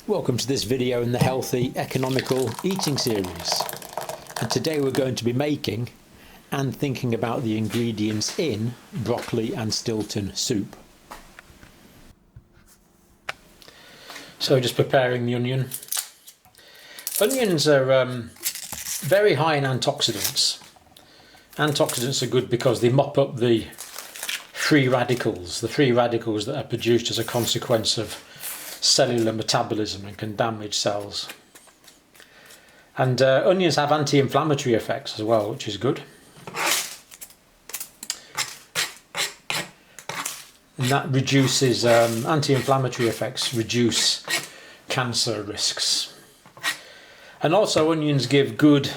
Welcome to this video in the healthy economical eating series, and today we're going to be making and thinking about the ingredients in broccoli and Stilton soup. So just preparing the onion. Onions are very high in antioxidants. Antioxidants are good because they mop up the free radicals that are produced as a consequence of cellular metabolism and can damage cells. And onions have anti-inflammatory effects as well, which is good. And that reduces, anti-inflammatory effects reduce cancer risks. And also onions give good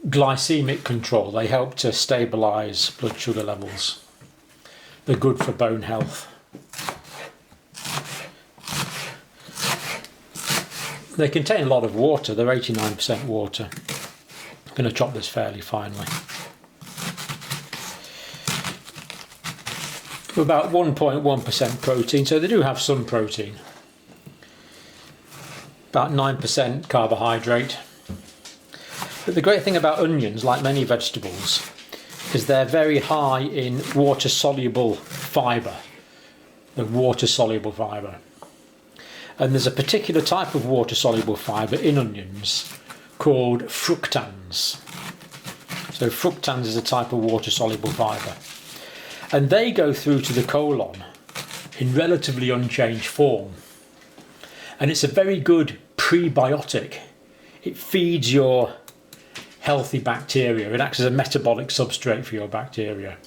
glycemic control. They help to stabilise blood sugar levels. They're good for bone health. They contain a lot of water, they're 89% water. I'm going to chop this fairly finely. About 1.1% protein, so they do have some protein. About 9% carbohydrate. But the great thing about onions, like many vegetables, is they're very high in water-soluble fibre. The water-soluble fibre. And there's a particular type of water-soluble fibre in onions called fructans. So fructans is a type of water-soluble fibre. And they go through to the colon in relatively unchanged form. And it's a very good prebiotic. It feeds your healthy bacteria. It acts as a metabolic substrate for your bacteria.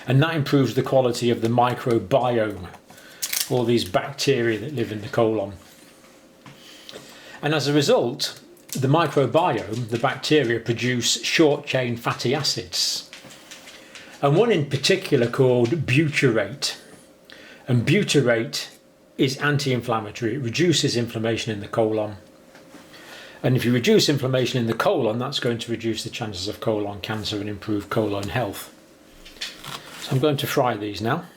And that improves the quality of the microbiome. All these bacteria that live in the colon. And as a result, the microbiome, the bacteria, produce short-chain fatty acids. And one in particular called butyrate. And butyrate is anti-inflammatory. It reduces inflammation in the colon. And if you reduce inflammation in the colon, that's going to reduce the chances of colon cancer and improve colon health. So I'm going to fry these now.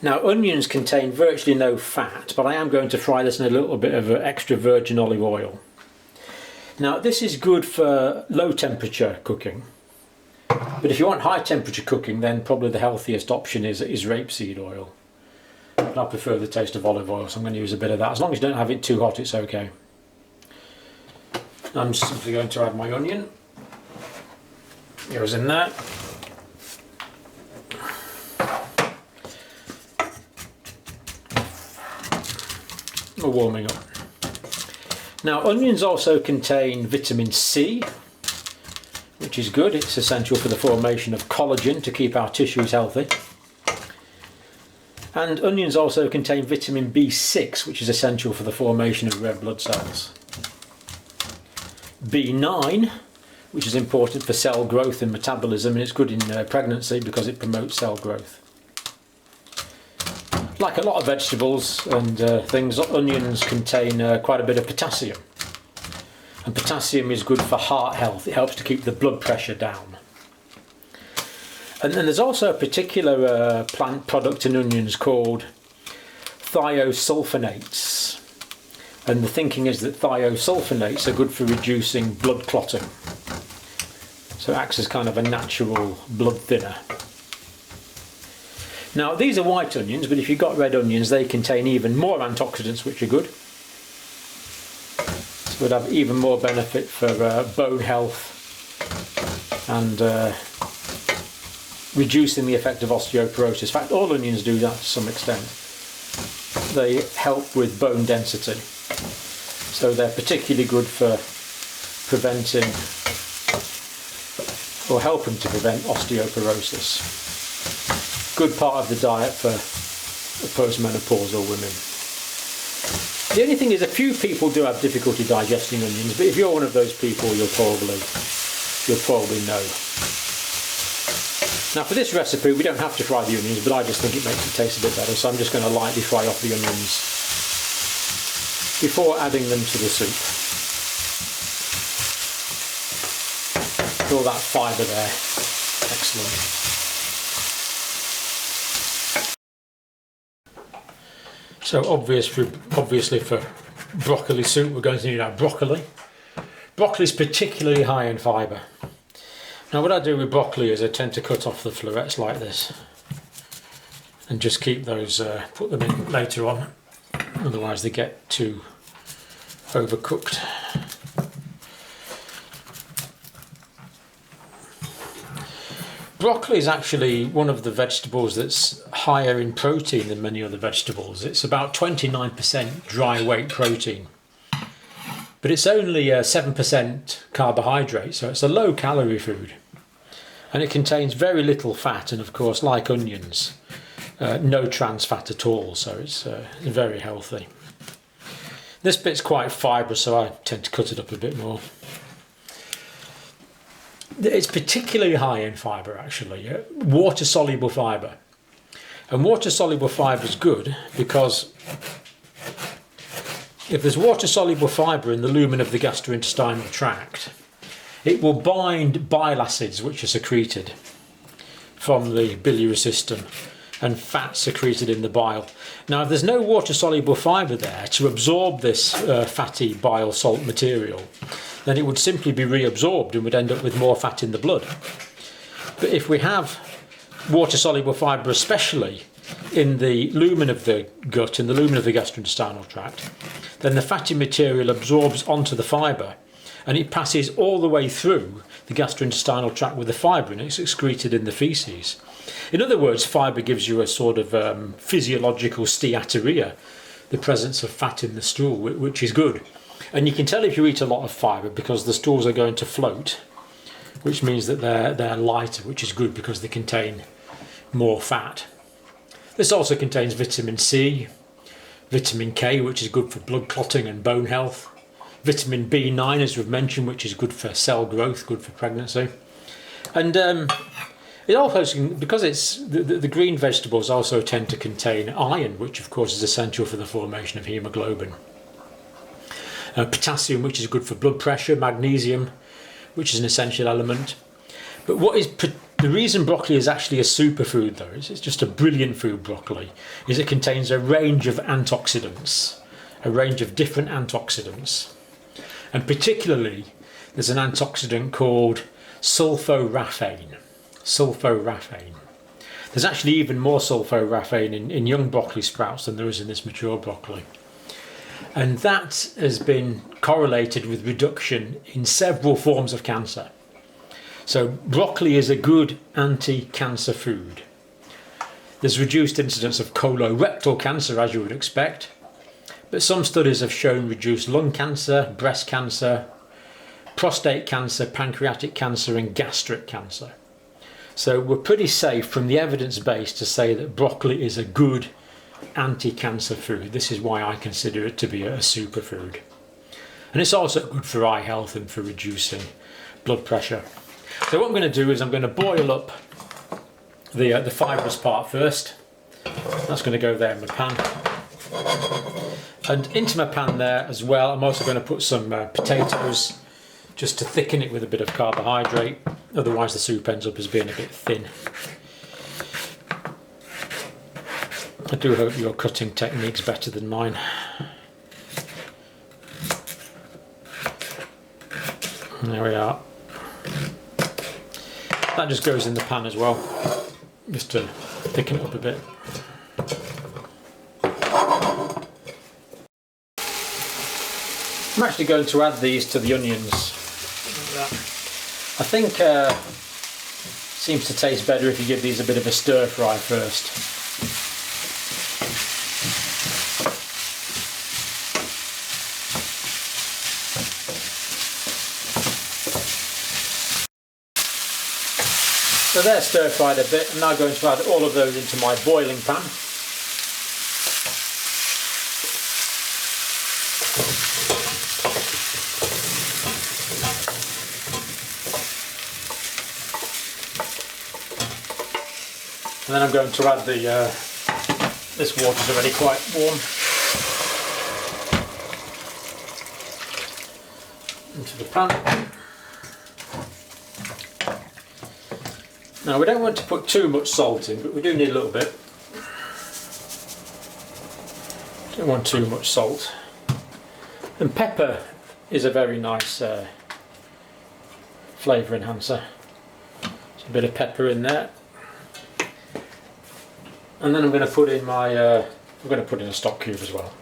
Now onions contain virtually no fat, but I am going to fry this in a little bit of extra virgin olive oil. Now this is good for low temperature cooking, but if you want high temperature cooking, then probably the healthiest option is rapeseed oil. But I prefer the taste of olive oil, so I'm going to use a bit of that. As long as you don't have it too hot, it's okay. I'm simply going to add my onion. It goes in there. Warming up. Now onions also contain vitamin C, which is good. It's essential for the formation of collagen to keep our tissues healthy. And onions also contain vitamin B6, which is essential for the formation of red blood cells. B9, which is important for cell growth and metabolism, and it's good in pregnancy because it promotes cell growth. Like a lot of vegetables and things, onions contain quite a bit of potassium. And potassium is good for heart health. It helps to keep the blood pressure down. And then there's also a particular plant product in onions called thiosulfonates. And the thinking is that thiosulfonates are good for reducing blood clotting. So it acts as kind of a natural blood thinner. Now these are white onions, but if you've got red onions, they contain even more antioxidants, which are good. So it would have even more benefit for bone health and reducing the effect of osteoporosis. In fact, all onions do that to some extent. They help with bone density. So they're particularly good for preventing or helping to prevent osteoporosis. Good part of the diet for postmenopausal women. The only thing is, a few people do have difficulty digesting onions, but if you're one of those people, you'll probably know. Now for this recipe, we don't have to fry the onions, but I just think it makes it taste a bit better, so I'm just going to lightly fry off the onions before adding them to the soup. All that fibre there, excellent. So obviously for broccoli soup we're going to need our broccoli. Broccoli is particularly high in fibre. Now what I do with broccoli is I tend to cut off the florets like this and just keep those, put them in later on, otherwise they get too overcooked. Broccoli is actually one of the vegetables that's higher in protein than many other vegetables. It's about 29% dry weight protein, but it's only 7% carbohydrate, so it's a low calorie food, and it contains very little fat, and of course, like onions, no trans fat at all, so it's very healthy. This bit's quite fibrous, so I tend to cut it up a bit more. It's particularly high in fibre, actually, water-soluble fibre. And water-soluble fibre is good because if there's water-soluble fibre in the lumen of the gastrointestinal tract, it will bind bile acids which are secreted from the biliary system and fat secreted in the bile. Now if there's no water-soluble fibre there to absorb this fatty bile salt material, then it would simply be reabsorbed and would end up with more fat in the blood. But if we have water-soluble fibre, especially in the lumen of the gut, in the lumen of the gastrointestinal tract, then the fatty material absorbs onto the fibre and it passes all the way through the gastrointestinal tract with the fibre and it's excreted in the faeces. In other words, fibre gives you a sort of physiological steatorrhea, the presence of fat in the stool, which is good. And you can tell if you eat a lot of fibre because the stools are going to float, which means that they're lighter, which is good because they contain more fat. This also contains vitamin C, vitamin K, which is good for blood clotting and bone health, vitamin B9, as we've mentioned, which is good for cell growth, good for pregnancy. And it also, because it's the green vegetables also tend to contain iron, which of course is essential for the formation of haemoglobin. Potassium, which is good for blood pressure, magnesium, which is an essential element. But the reason broccoli is actually a superfood, though, it's just a brilliant food, broccoli, is it contains a range of antioxidants, a range of different antioxidants. And particularly, there's an antioxidant called sulforaphane. Sulforaphane. There's actually even more sulforaphane in young broccoli sprouts than there is in this mature broccoli. And that has been correlated with reduction in several forms of cancer. So broccoli is a good anti-cancer food. There's reduced incidence of colorectal cancer, as you would expect, but some studies have shown reduced lung cancer, breast cancer, prostate cancer, pancreatic cancer and gastric cancer. So we're pretty safe from the evidence base to say that broccoli is a good anti-cancer food. This is why I consider it to be a superfood. And it's also good for eye health and for reducing blood pressure. So what I'm going to do is I'm going to boil up the fibrous part first. That's going to go there in my pan. And into my pan there as well, I'm also going to put some potatoes just to thicken it with a bit of carbohydrate. Otherwise the soup ends up as being a bit thin. I do hope your cutting technique's better than mine. And there we are. That just goes in the pan as well, just to thicken it up a bit. I'm actually going to add these to the onions. I think seems to taste better if you give these a bit of a stir fry first. So they're stir fried a bit. I'm now going to add all of those into my boiling pan. And then I'm going to add this water's already quite warm, into the pan. Now we don't want to put too much salt in, but we do need a little bit. Don't want too much salt. And pepper is a very nice flavour enhancer. So a bit of pepper in there. And then I'm going to put in my, I'm going to put in a stock cube as well.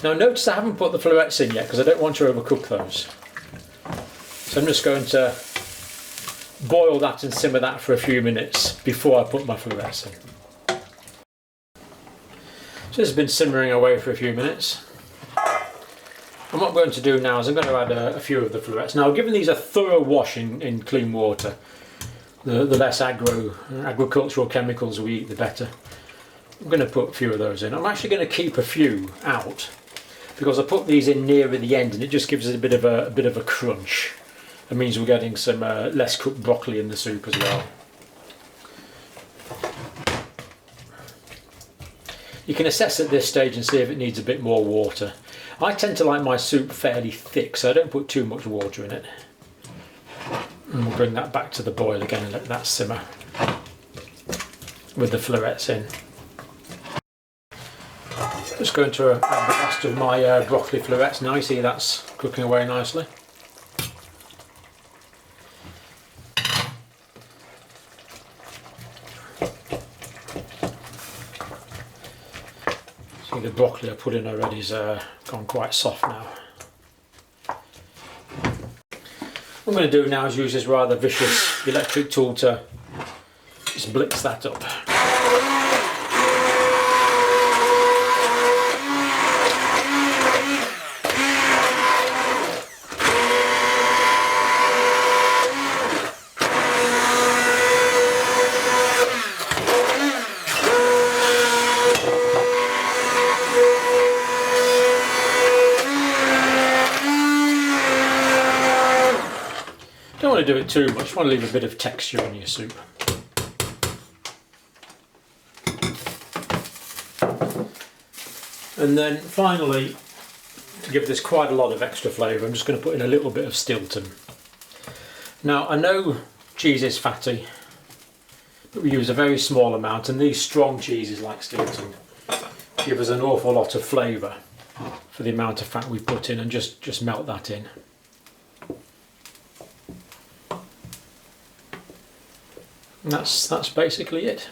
Now notice I haven't put the florets in yet because I don't want to overcook those. So I'm just going to boil that and simmer that for a few minutes before I put my florets in. So this has been simmering away for a few minutes. And what I'm going to do now is I'm going to add a few of the florets. Now, given these a thorough wash in clean water, the less agricultural chemicals we eat, the better. I'm going to put a few of those in. I'm actually going to keep a few out because I put these in nearer the end, and it just gives it a bit of a crunch. It means we're getting some less cooked broccoli in the soup as well. You can assess at this stage and see if it needs a bit more water. I tend to like my soup fairly thick, so I don't put too much water in it. And we'll bring that back to the boil again and let that simmer with the florets in. Just going to add the last of my broccoli florets now. You see that's cooking away nicely. See the broccoli I put in already has gone quite soft now. What I'm going to do now is use this rather vicious electric tool to just blitz that up. Don't want to do it too much, you want to leave a bit of texture in your soup. And then finally, to give this quite a lot of extra flavour, I'm just going to put in a little bit of Stilton. Now I know cheese is fatty, but we use a very small amount, and these strong cheeses like Stilton give us an awful lot of flavour for the amount of fat we put in, and just melt that in. And that's basically it.